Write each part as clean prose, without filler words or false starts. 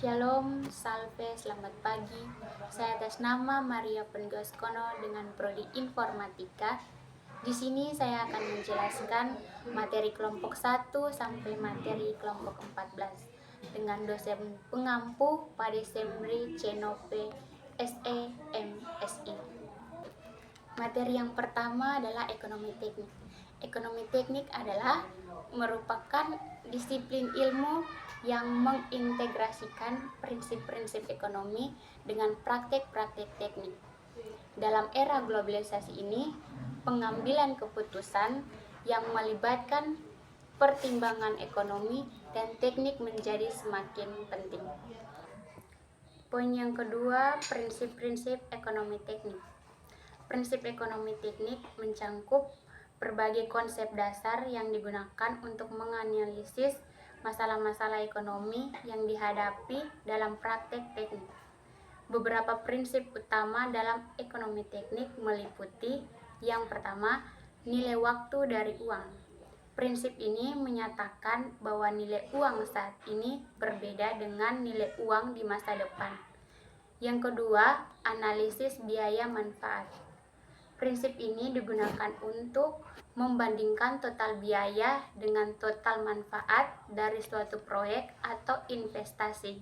Shalom, salve, selamat pagi. Saya atas nama Maria Penggaskono dengan prodi Informatika. Di sini saya akan menjelaskan materi kelompok 1 sampai materi kelompok 14 dengan dosen pengampu Pak Semri Cenope SE MSI. Materi yang pertama adalah ekonomi teknik. Ekonomi teknik adalah merupakan disiplin ilmu yang mengintegrasikan prinsip-prinsip ekonomi dengan praktek-praktek teknik. Dalam era globalisasi ini, pengambilan keputusan yang melibatkan pertimbangan ekonomi dan teknik menjadi semakin penting. Poin yang kedua, prinsip-prinsip ekonomi teknik. Prinsip ekonomi teknik mencangkup berbagai konsep dasar yang digunakan untuk menganalisis masalah-masalah ekonomi yang dihadapi dalam praktek teknik. Beberapa prinsip utama dalam ekonomi teknik meliputi: yang pertama, nilai waktu dari uang. Prinsip ini menyatakan bahwa nilai uang saat ini berbeda dengan nilai uang di masa depan. Yang kedua, analisis biaya manfaat. Prinsip ini digunakan untuk membandingkan total biaya dengan total manfaat dari suatu proyek atau investasi.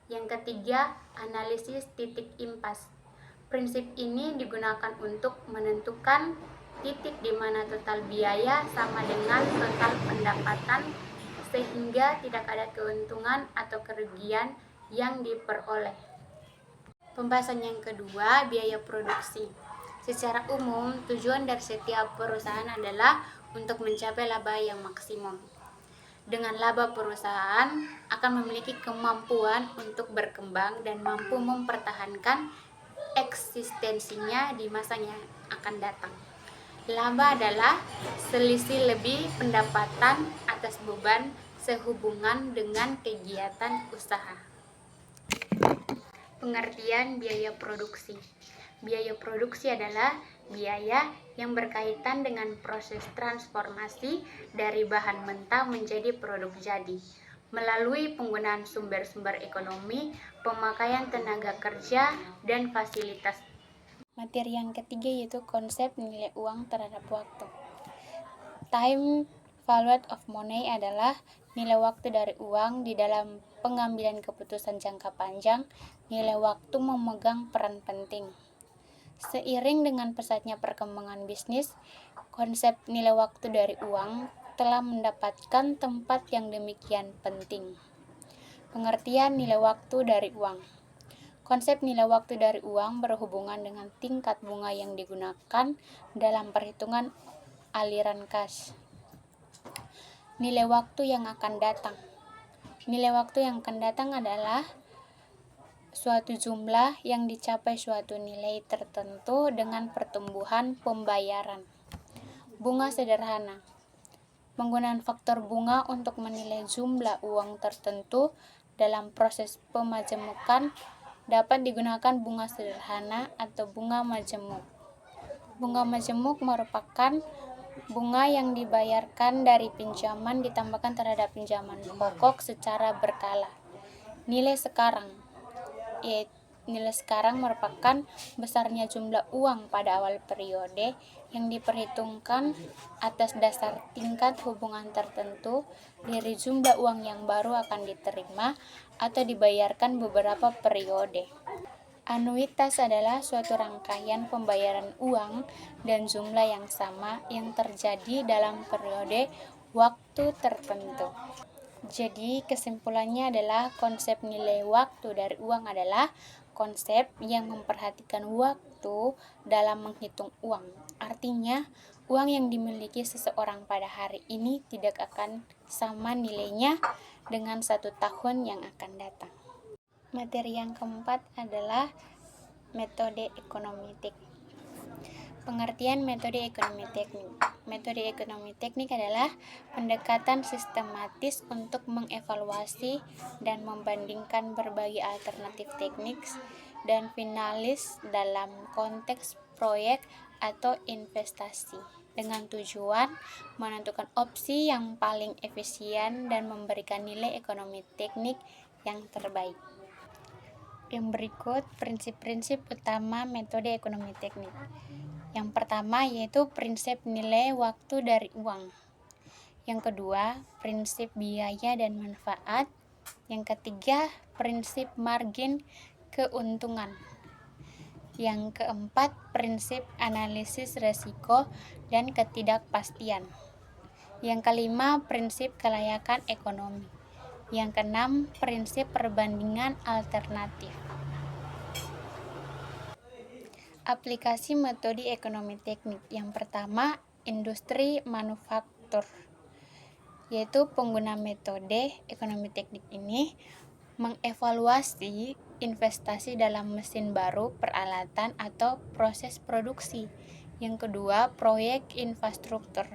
Yang ketiga, analisis titik impas. Prinsip ini digunakan untuk menentukan titik di mana total biaya sama dengan total pendapatan sehingga tidak ada keuntungan atau kerugian yang diperoleh. Pembahasan yang kedua, biaya produksi. Secara umum, tujuan dari setiap perusahaan adalah untuk mencapai laba yang maksimum. Dengan laba, perusahaan akan memiliki kemampuan untuk berkembang dan mampu mempertahankan eksistensinya di masa yang akan datang. Laba adalah selisih lebih pendapatan atas beban sehubungan dengan kegiatan usaha. Pengertian biaya produksi. Biaya produksi adalah biaya yang berkaitan dengan proses transformasi dari bahan mentah menjadi produk jadi, melalui penggunaan sumber-sumber ekonomi, pemakaian tenaga kerja, dan fasilitas. Materi yang ketiga yaitu konsep nilai uang terhadap waktu. Time value of money adalah nilai waktu dari uang di dalam pengambilan keputusan jangka panjang. Nilai waktu memegang peran penting. Seiring dengan pesatnya perkembangan bisnis, konsep nilai waktu dari uang telah mendapatkan tempat yang demikian penting. Pengertian nilai waktu dari uang. Konsep nilai waktu dari uang berhubungan dengan tingkat bunga yang digunakan dalam perhitungan aliran kas. Nilai waktu yang akan datang. Nilai waktu yang akan datang adalah suatu jumlah yang dicapai suatu nilai tertentu dengan pertumbuhan pembayaran. Bunga sederhana. Penggunaan faktor bunga untuk menilai jumlah uang tertentu dalam proses pemajemukan dapat digunakan bunga sederhana atau bunga majemuk. Bunga majemuk merupakan bunga yang dibayarkan dari pinjaman ditambahkan terhadap pinjaman pokok secara berkala. Nilai sekarang. Nilai sekarang merupakan besarnya jumlah uang pada awal periode yang diperhitungkan atas dasar tingkat hubungan tertentu dari jumlah uang yang baru akan diterima atau dibayarkan beberapa periode. Anuitas adalah suatu rangkaian pembayaran uang dan jumlah yang sama yang terjadi dalam periode waktu tertentu. Jadi kesimpulannya adalah konsep nilai waktu dari uang adalah konsep yang memperhatikan waktu dalam menghitung uang. Artinya, uang yang dimiliki seseorang pada hari ini tidak akan sama nilainya dengan 1 tahun yang akan datang. Materi yang keempat adalah metode ekonomi teknik. Pengertian metode ekonomi teknik. Metode ekonomi teknik adalah pendekatan sistematis untuk mengevaluasi dan membandingkan berbagai alternatif teknik dan finalis dalam konteks proyek atau investasi dengan tujuan menentukan opsi yang paling efisien dan memberikan nilai ekonomi teknik yang terbaik. Yang berikut prinsip-prinsip utama metode ekonomi teknik. Yang pertama yaitu prinsip nilai waktu dari uang. Yang kedua, prinsip biaya dan manfaat. Yang ketiga, prinsip margin keuntungan. Yang keempat, prinsip analisis resiko dan ketidakpastian. Yang kelima, prinsip kelayakan ekonomi. Yang keenam, prinsip perbandingan alternatif. Aplikasi metode ekonomi teknik. Yang pertama, industri manufaktur, yaitu pengguna metode ekonomi teknik ini mengevaluasi investasi dalam mesin baru, peralatan, atau proses produksi. Yang kedua, proyek infrastruktur.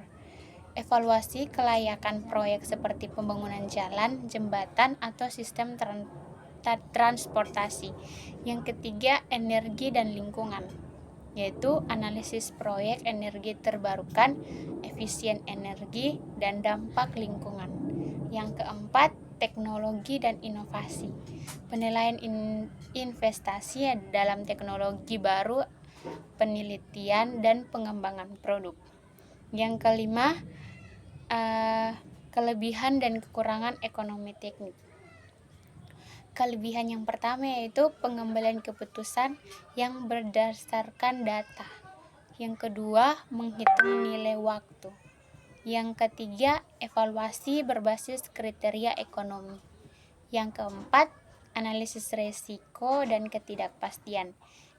Evaluasi kelayakan proyek seperti pembangunan jalan, jembatan, atau sistem transportasi. Yang ketiga, energi dan lingkungan, yaitu analisis proyek energi terbarukan, efisien energi, dan dampak lingkungan. Yang keempat, teknologi dan inovasi. Penilaian investasi dalam teknologi baru, penelitian dan pengembangan produk. Yang kelima, kelebihan dan kekurangan ekonomi teknik. Kelebihan yang pertama yaitu pengambilan keputusan yang berdasarkan data. Yang kedua, menghitung nilai waktu. Yang ketiga, evaluasi berbasis kriteria ekonomi. Yang keempat, analisis risiko dan ketidakpastian.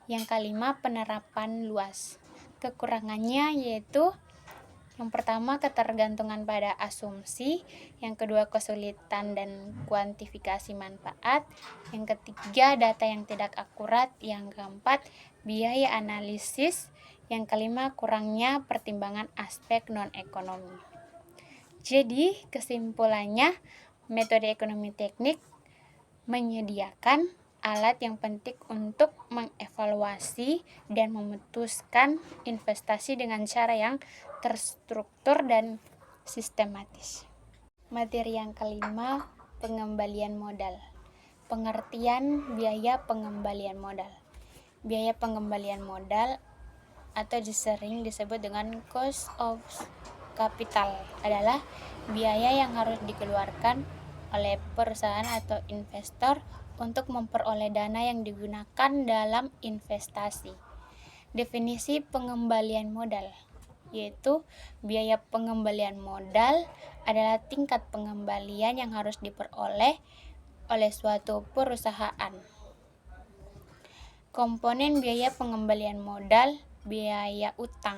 Yang kelima, penerapan luas. Kekurangannya yaitu yang pertama, ketergantungan pada asumsi. Yang kedua, kesulitan dan kuantifikasi manfaat. Yang ketiga, data yang tidak akurat. Yang keempat, biaya analisis. Yang kelima, kurangnya pertimbangan aspek non-ekonomi. Jadi, kesimpulannya, metode ekonomi teknik menyediakan alat yang penting untuk mengevaluasi dan memutuskan investasi dengan cara yang terstruktur dan sistematis. Materi yang kelima, pengembalian modal. Pengertian biaya pengembalian modal. Biaya pengembalian modal atau sering disebut dengan cost of capital adalah biaya yang harus dikeluarkan oleh perusahaan atau investor untuk memperoleh dana yang digunakan dalam investasi. Definisi pengembalian modal yaitu biaya pengembalian modal adalah tingkat pengembalian yang harus diperoleh oleh suatu perusahaan. Komponen biaya pengembalian modal, biaya utang.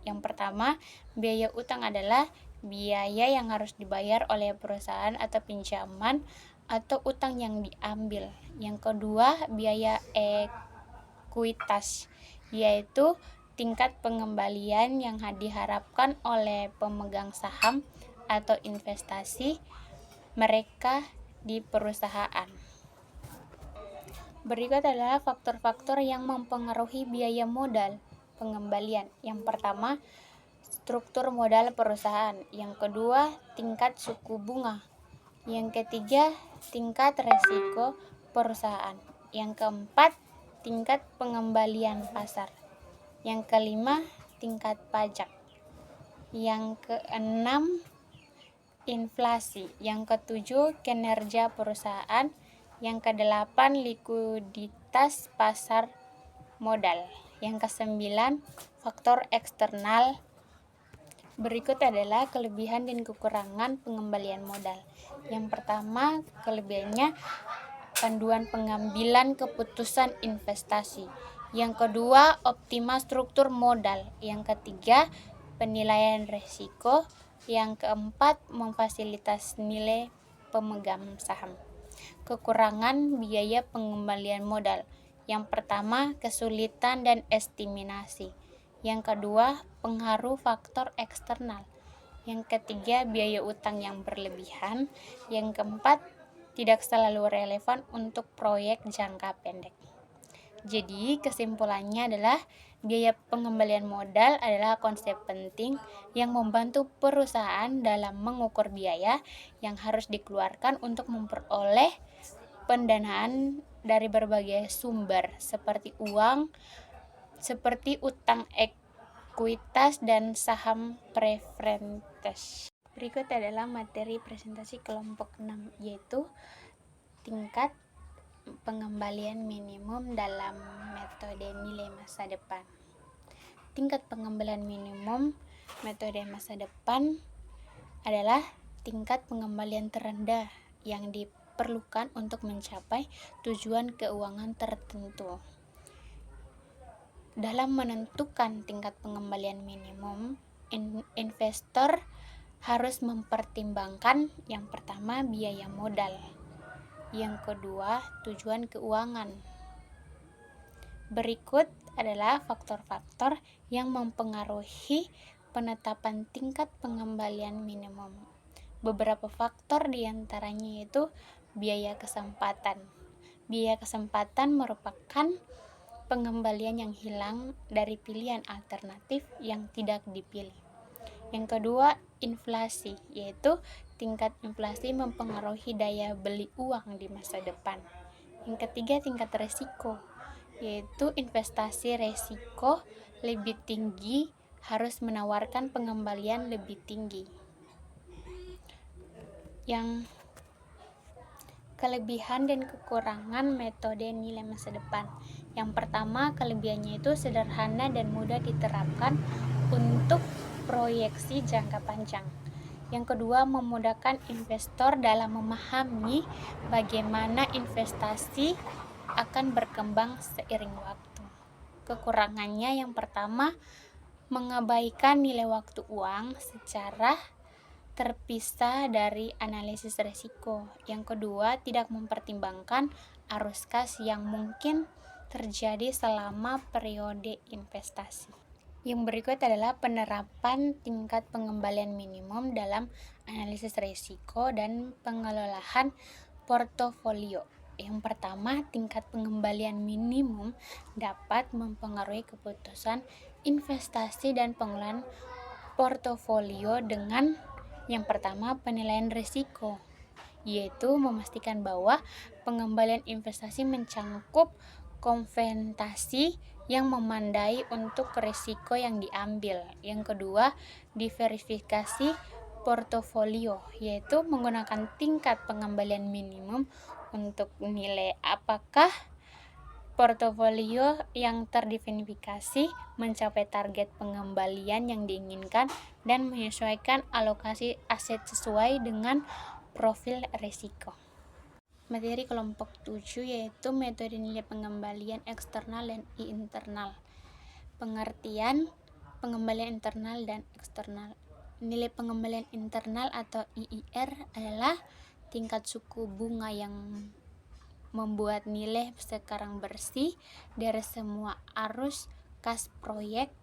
Yang pertama, biaya utang adalah biaya yang harus dibayar oleh perusahaan atau pinjaman atau utang yang diambil. Yang kedua, biaya ekuitas, yaitu tingkat pengembalian yang diharapkan oleh pemegang saham atau investasi mereka di perusahaan. Berikut adalah faktor-faktor yang mempengaruhi biaya modal pengembalian. Yang pertama, struktur modal perusahaan. Yang kedua, tingkat suku bunga. Yang ketiga, tingkat risiko perusahaan. Yang keempat, tingkat pengembalian pasar. Yang kelima, tingkat pajak. Yang keenam, inflasi. Yang ketujuh, kinerja perusahaan. Yang kedelapan, likuiditas pasar modal. Yang kesembilan, faktor eksternal. Berikut adalah kelebihan dan kekurangan pengembalian modal. Yang pertama, kelebihannya panduan pengambilan keputusan investasi. Yang kedua, optimal struktur modal. Yang ketiga, penilaian risiko. Yang keempat, memfasilitasi nilai pemegang saham. Kekurangan biaya pengembalian modal. Yang pertama, kesulitan dan estimasi. Yang kedua, pengaruh faktor eksternal. Yang ketiga, biaya utang yang berlebihan. Yang keempat, tidak selalu relevan untuk proyek jangka pendek. Jadi, kesimpulannya adalah biaya pengembalian modal adalah konsep penting yang membantu perusahaan dalam mengukur biaya yang harus dikeluarkan untuk memperoleh pendanaan dari berbagai sumber seperti utang ekuitas dan saham preferences. Berikut adalah materi presentasi kelompok 6, yaitu tingkat pengembalian minimum dalam metode nilai masa depan. Tingkat pengembalian minimum metode masa depan adalah tingkat pengembalian terendah yang diperlukan untuk mencapai tujuan keuangan tertentu. Dalam menentukan tingkat pengembalian minimum, investor harus mempertimbangkan yang pertama biaya modal, yang kedua tujuan keuangan. Berikut adalah faktor-faktor yang mempengaruhi penetapan tingkat pengembalian minimum. Beberapa faktor diantaranya yaitu biaya kesempatan. Biaya kesempatan merupakan pengembalian yang hilang dari pilihan alternatif yang tidak dipilih. Yang kedua, inflasi, yaitu tingkat inflasi mempengaruhi daya beli uang di masa depan. Yang ketiga, tingkat resiko, yaitu investasi resiko lebih tinggi harus menawarkan pengembalian lebih tinggi. Yang kelebihan dan kekurangan metode nilai masa depan. Yang pertama, kelebihannya itu sederhana dan mudah diterapkan untuk proyeksi jangka panjang. Yang kedua, memudahkan investor dalam memahami bagaimana investasi akan berkembang seiring waktu. Kekurangannya yang pertama, mengabaikan nilai waktu uang secara terpisah dari analisis risiko. Yang kedua, tidak mempertimbangkan arus kas yang mungkin terjadi selama periode investasi. Yang berikut adalah penerapan tingkat pengembalian minimum dalam analisis risiko dan pengelolaan portofolio. Yang pertama, tingkat pengembalian minimum dapat mempengaruhi keputusan investasi dan pengelolaan portofolio dengan yang pertama, penilaian risiko, yaitu memastikan bahwa pengembalian investasi mencangkup kompensasi yang memandai untuk risiko yang diambil. Yang kedua, diverifikasi portofolio, yaitu menggunakan tingkat pengembalian minimum untuk menilai apakah portofolio yang terdiverifikasi mencapai target pengembalian yang diinginkan dan menyesuaikan alokasi aset sesuai dengan profil risiko. Materi kelompok 7 yaitu metode nilai pengembalian eksternal dan internal. Pengertian pengembalian internal dan eksternal. Nilai pengembalian internal atau IIR adalah tingkat suku bunga yang membuat nilai sekarang bersih dari semua arus kas proyek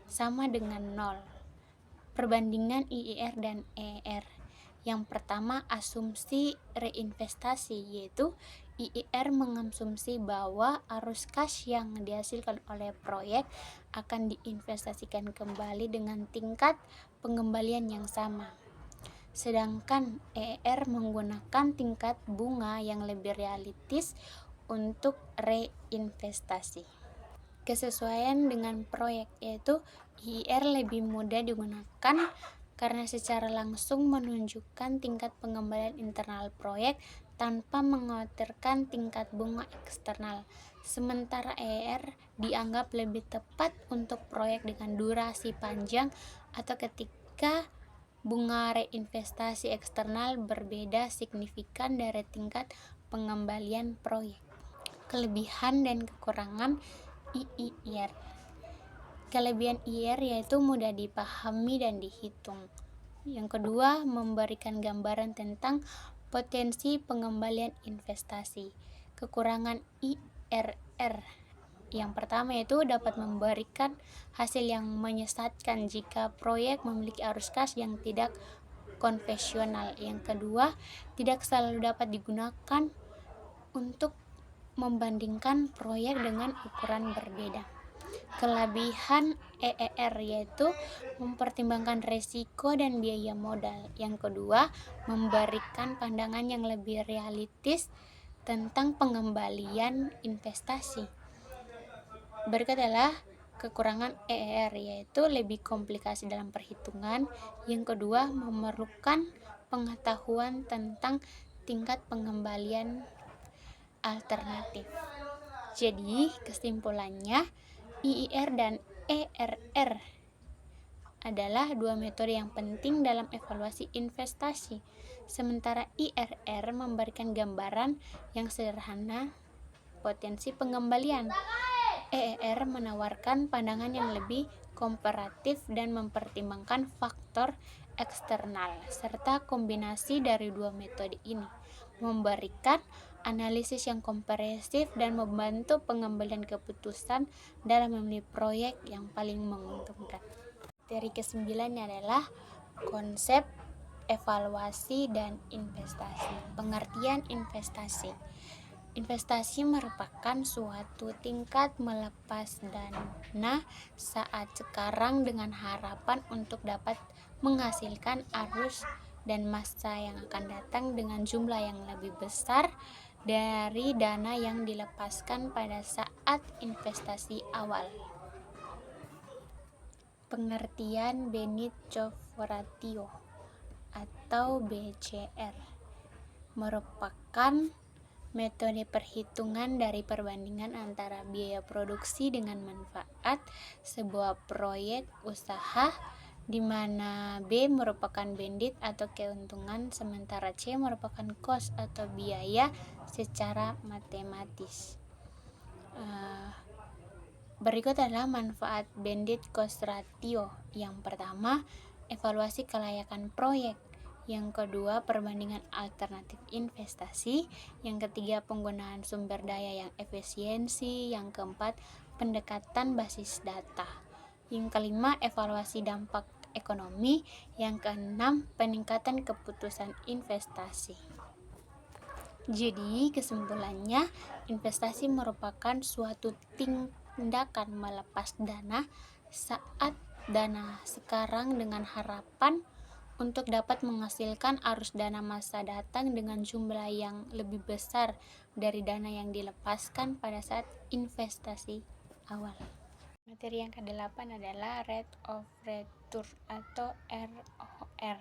sama dengan 0. Perbandingan IIR dan ER. Yang pertama, asumsi reinvestasi, yaitu IIR mengasumsi bahwa arus kas yang dihasilkan oleh proyek akan diinvestasikan kembali dengan tingkat pengembalian yang sama. Sedangkan ER menggunakan tingkat bunga yang lebih realistis untuk reinvestasi. Kesesuaian dengan proyek, yaitu IIR lebih mudah digunakan karena secara langsung menunjukkan tingkat pengembalian internal proyek tanpa mengkhawatirkan tingkat bunga eksternal. Sementara ER dianggap lebih tepat untuk proyek dengan durasi panjang atau ketika bunga reinvestasi eksternal berbeda signifikan dari tingkat pengembalian proyek. Kelebihan dan kekurangan IIR. Kelebihan IIR yaitu mudah dipahami dan dihitung. Yang kedua, memberikan gambaran tentang potensi pengembalian investasi. Kekurangan IRR. Yang pertama yaitu dapat memberikan hasil yang menyesatkan jika proyek memiliki arus kas yang tidak konvensional. Yang kedua, tidak selalu dapat digunakan untuk membandingkan proyek dengan ukuran berbeda. Kelebihan EER yaitu mempertimbangkan risiko dan biaya modal. Yang kedua, memberikan pandangan yang lebih realistis tentang pengembalian investasi. Berikut adalah kekurangan EER yaitu lebih komplikasi dalam perhitungan. Yang kedua, memerlukan pengetahuan tentang tingkat pengembalian alternatif. Jadi, kesimpulannya IIR dan ERR adalah dua metode yang penting dalam evaluasi investasi. Sementara IRR memberikan gambaran yang sederhana potensi pengembalian. EER menawarkan pandangan yang lebih komparatif dan mempertimbangkan faktor eksternal, serta kombinasi dari dua metode ini memberikan analisis yang komprehensif dan membantu pengambilan keputusan dalam memilih proyek yang paling menguntungkan. Materi ke-9 adalah konsep evaluasi dan investasi. Pengertian investasi. Investasi merupakan suatu tingkat melepas dana saat sekarang dengan harapan untuk dapat menghasilkan arus dan masa yang akan datang dengan jumlah yang lebih besar dari dana yang dilepaskan pada saat investasi awal. Pengertian Benioff Ratio atau BCR merupakan metode perhitungan dari perbandingan antara biaya produksi dengan manfaat sebuah proyek usaha, di mana B merupakan bandwidth atau keuntungan, sementara C merupakan cost atau biaya secara matematis. Berikut adalah manfaat bandwidth cost ratio. Yang pertama, evaluasi kelayakan proyek. Yang kedua, perbandingan alternatif investasi. Yang ketiga, penggunaan sumber daya yang efisiensi. Yang keempat, pendekatan basis data. Yang kelima, evaluasi dampak ekonomi. Yang keenam, peningkatan keputusan investasi. Jadi, kesimpulannya, investasi merupakan suatu tindakan melepas dana saat dana sekarang dengan harapan untuk dapat menghasilkan arus dana masa datang dengan jumlah yang lebih besar dari dana yang dilepaskan pada saat investasi awal. Materi yang ke-8 adalah Rate of Return atau ROR,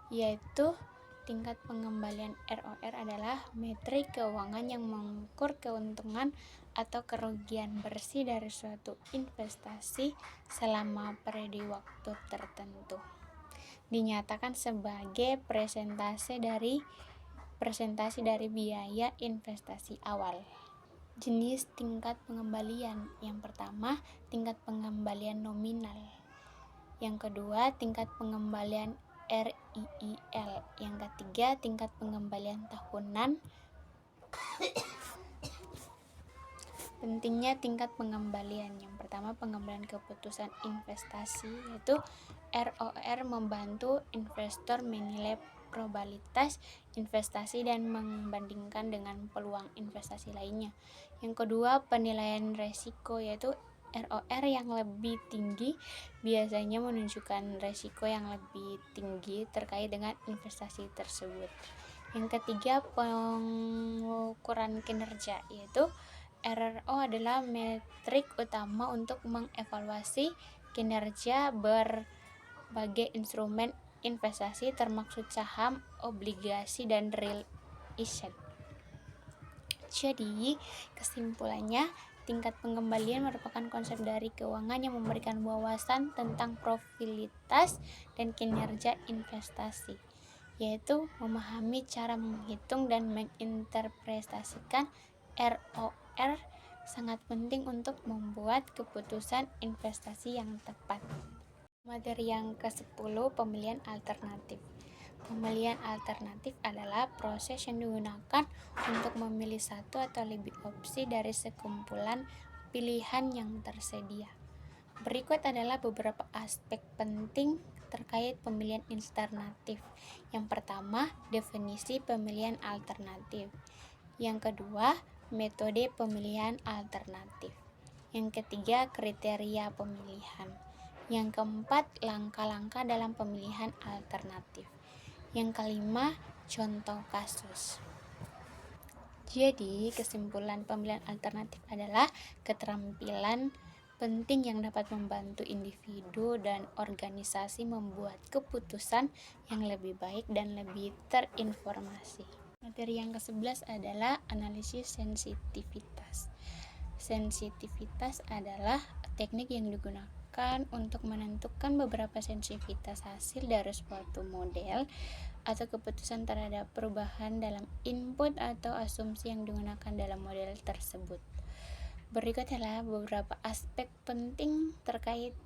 yaitu tingkat pengembalian. ROR adalah metrik keuangan yang mengukur keuntungan atau kerugian bersih dari suatu investasi selama periode waktu tertentu. Dinyatakan sebagai presentase dari biaya investasi awal. Jenis tingkat pengembalian. Yang pertama, tingkat pengembalian nominal. Yang kedua, tingkat pengembalian RIIL. Yang ketiga, tingkat pengembalian tahunan. Pentingnya tingkat pengembalian. Yang pertama, pengembalian keputusan investasi, yaitu ROR membantu investor menilai probabilitas investasi dan membandingkan dengan peluang investasi lainnya. Yang kedua, penilaian risiko, yaitu ROR yang lebih tinggi biasanya menunjukkan risiko yang lebih tinggi terkait dengan investasi tersebut. Yang ketiga, pengukuran kinerja, yaitu RRO adalah metrik utama untuk mengevaluasi kinerja berbagai instrumen investasi termasuk saham, obligasi, dan real estate. Jadi, kesimpulannya, tingkat pengembalian merupakan konsep dari keuangan yang memberikan wawasan tentang profilitas dan kinerja investasi, yaitu memahami cara menghitung dan menginterpretasikan ROR sangat penting untuk membuat keputusan investasi yang tepat. Materi yang ke-10, pemilihan alternatif. Pemilihan alternatif adalah proses yang digunakan untuk memilih satu atau lebih opsi dari sekumpulan pilihan yang tersedia. Berikut adalah beberapa aspek penting terkait pemilihan alternatif. Yang pertama, definisi pemilihan alternatif. Yang kedua, metode pemilihan alternatif. Yang ketiga, kriteria pemilihan. Yang keempat, langkah-langkah dalam pemilihan alternatif. Yang kelima, contoh kasus. Jadi, kesimpulan pemilihan alternatif adalah keterampilan penting yang dapat membantu individu dan organisasi membuat keputusan yang lebih baik dan lebih terinformasi. Materi yang ke-11 adalah analisis sensitivitas. Sensitivitas adalah teknik yang digunakan untuk menentukan beberapa sensitivitas hasil dari suatu model atau keputusan terhadap perubahan dalam input atau asumsi yang digunakan dalam model tersebut. Berikut adalah beberapa aspek penting terkait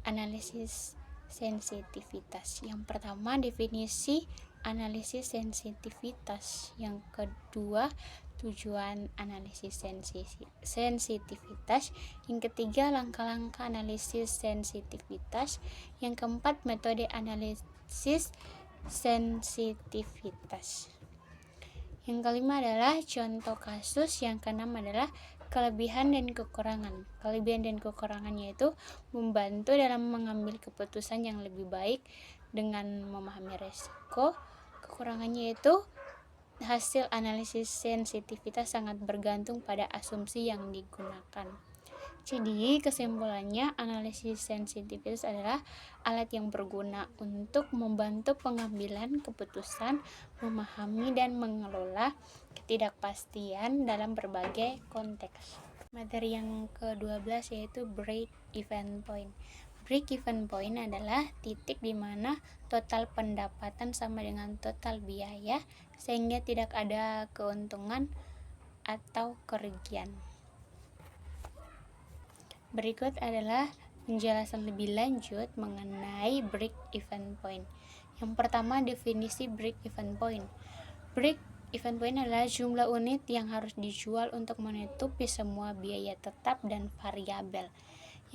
analisis sensitivitas. Yang pertama, definisi analisis sensitivitas. Yang kedua, tujuan analisis sensitivitas. Yang ketiga, langkah-langkah analisis sensitivitas. Yang keempat, metode analisis sensitivitas. Yang kelima adalah contoh kasus. Yang keenam adalah kelebihan dan kekurangan. Kelebihan dan kekurangannya itu membantu dalam mengambil keputusan yang lebih baik dengan memahami resiko. Kekurangannya itu hasil analisis sensitivitas sangat bergantung pada asumsi yang digunakan. Jadi, kesimpulannya, analisis sensitivitas adalah alat yang berguna untuk membantu pengambilan keputusan, memahami dan mengelola ketidakpastian dalam berbagai konteks. Materi yang ke-12 yaitu break even point. Break even point adalah titik di mana total pendapatan sama dengan total biaya sehingga tidak ada keuntungan atau kerugian. Berikut adalah penjelasan lebih lanjut mengenai break even point. Yang pertama, definisi break even point. Break even point adalah jumlah unit yang harus dijual untuk menutupi semua biaya tetap dan variabel.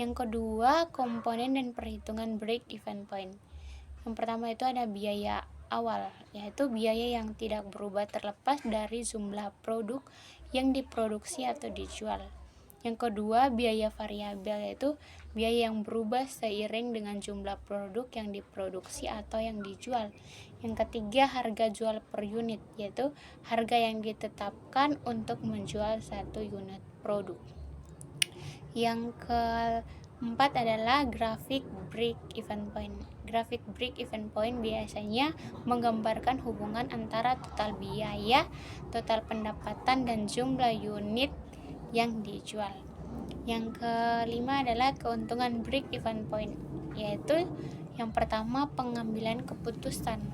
Yang kedua, komponen dan perhitungan break even point. Yang pertama itu ada biaya awal, yaitu biaya yang tidak berubah terlepas dari jumlah produk yang diproduksi atau dijual. Yang kedua, biaya variabel, yaitu biaya yang berubah seiring dengan jumlah produk yang diproduksi atau yang dijual. Yang ketiga, harga jual per unit, yaitu harga yang ditetapkan untuk menjual satu unit produk. Yang keempat adalah grafik break even point. Grafik break even point biasanya menggambarkan hubungan antara total biaya, total pendapatan, dan jumlah unit yang dijual. Yang kelima adalah keuntungan break even point, yaitu yang pertama pengambilan keputusan,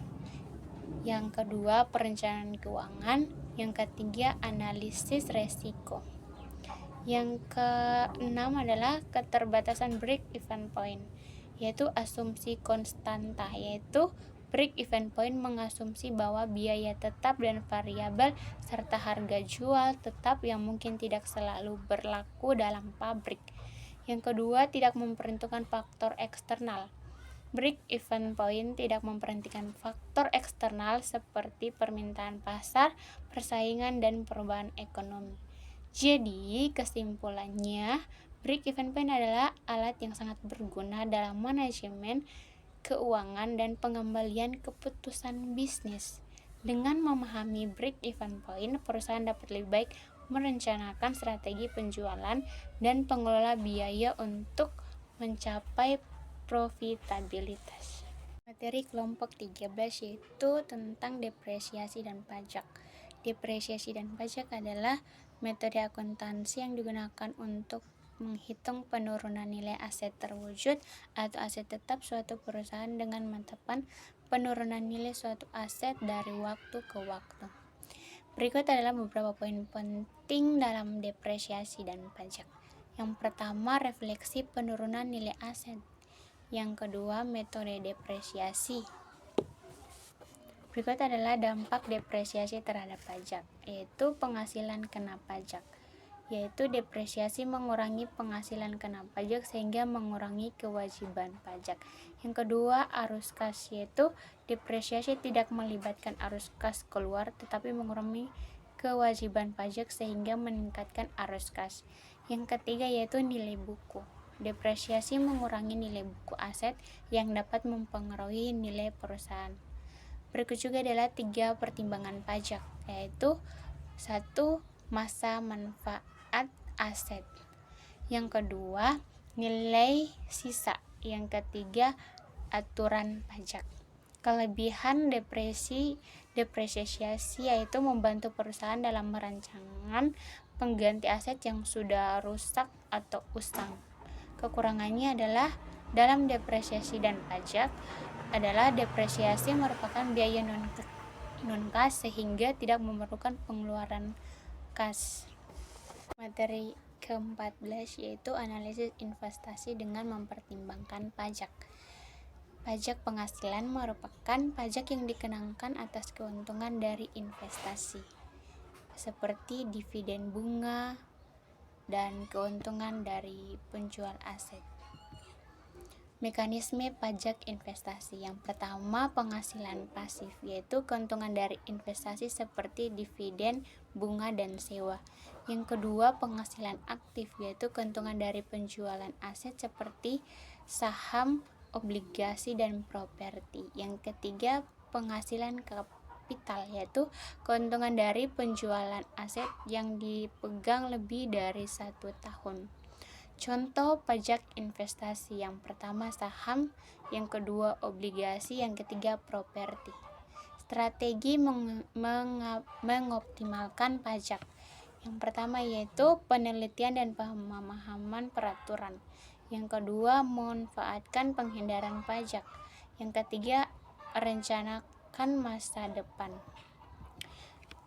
yang kedua perencanaan keuangan, yang ketiga analisis resiko. Yang keenam adalah keterbatasan break even point, yaitu asumsi konstanta, yaitu break even point mengasumsi bahwa biaya tetap dan variabel serta harga jual tetap yang mungkin tidak selalu berlaku dalam pabrik. Yang kedua, tidak memperhitungkan faktor eksternal. Break even point tidak memperhatikan faktor eksternal seperti permintaan pasar, persaingan, dan perubahan ekonomi. Jadi, kesimpulannya, break even point adalah alat yang sangat berguna dalam manajemen keuangan dan pengembalian keputusan bisnis. Dengan memahami break even point, perusahaan dapat lebih baik merencanakan strategi penjualan dan pengelola biaya untuk mencapai profitabilitas. Materi kelompok 13 yaitu tentang depresiasi dan pajak. Depresiasi dan pajak adalah metode akuntansi yang digunakan untuk menghitung penurunan nilai aset terwujud atau aset tetap suatu perusahaan dengan menetapkan penurunan nilai suatu aset dari waktu ke waktu. Berikut adalah beberapa poin penting dalam depresiasi dan pajak. Yang pertama, refleksi penurunan nilai aset. Yang kedua, metode depresiasi. Berikut adalah dampak depresiasi terhadap pajak, yaitu penghasilan kena pajak. Yaitu depresiasi mengurangi penghasilan kena pajak sehingga mengurangi kewajiban pajak. Yang kedua, arus kas, yaitu depresiasi tidak melibatkan arus kas keluar tetapi mengurangi kewajiban pajak sehingga meningkatkan arus kas. Yang ketiga yaitu nilai buku. Depresiasi mengurangi nilai buku aset yang dapat mempengaruhi nilai perusahaan. Berikut juga adalah 3 pertimbangan pajak, yaitu 1. Masa manfaat aset. Yang kedua, nilai sisa. Yang ketiga, aturan pajak. Kelebihan depresiasi yaitu membantu perusahaan dalam merancangan pengganti aset yang sudah rusak atau usang. Kekurangannya adalah dalam depresiasi dan pajak adalah depresiasi merupakan biaya non-kas sehingga tidak memerlukan pengeluaran kas. Materi ke-14 yaitu analisis investasi dengan mempertimbangkan pajak. Pajak penghasilan merupakan pajak yang dikenakan atas keuntungan dari investasi, seperti dividen bunga dan keuntungan dari penjual aset. Mekanisme pajak investasi. Yang pertama, penghasilan pasif, yaitu keuntungan dari investasi seperti dividen, bunga, dan sewa. Yang kedua, penghasilan aktif, yaitu keuntungan dari penjualan aset seperti saham, obligasi, dan properti. Yang ketiga, penghasilan kapital, yaitu keuntungan dari penjualan aset yang dipegang lebih dari 1 tahun. Contoh pajak investasi: yang pertama saham, yang kedua obligasi, yang ketiga properti. Strategi mengoptimalkan pajak. Yang pertama yaitu penelitian dan pemahaman peraturan. Yang kedua, memanfaatkan penghindaran pajak. Yang ketiga, rencanakan masa depan.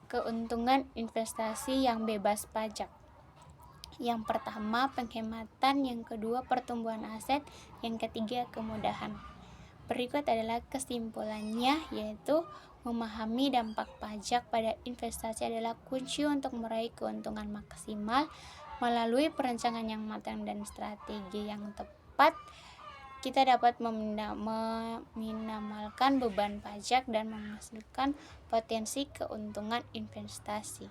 Keuntungan investasi yang bebas pajak. Yang pertama, penghematan. Yang kedua, pertumbuhan aset. Yang ketiga, kemudahan. Berikut adalah kesimpulannya, yaitu memahami dampak pajak pada investasi adalah kunci untuk meraih keuntungan maksimal. Melalui perencanaan yang matang dan strategi yang tepat, kita dapat meminimalkan beban pajak dan menghasilkan potensi keuntungan investasi.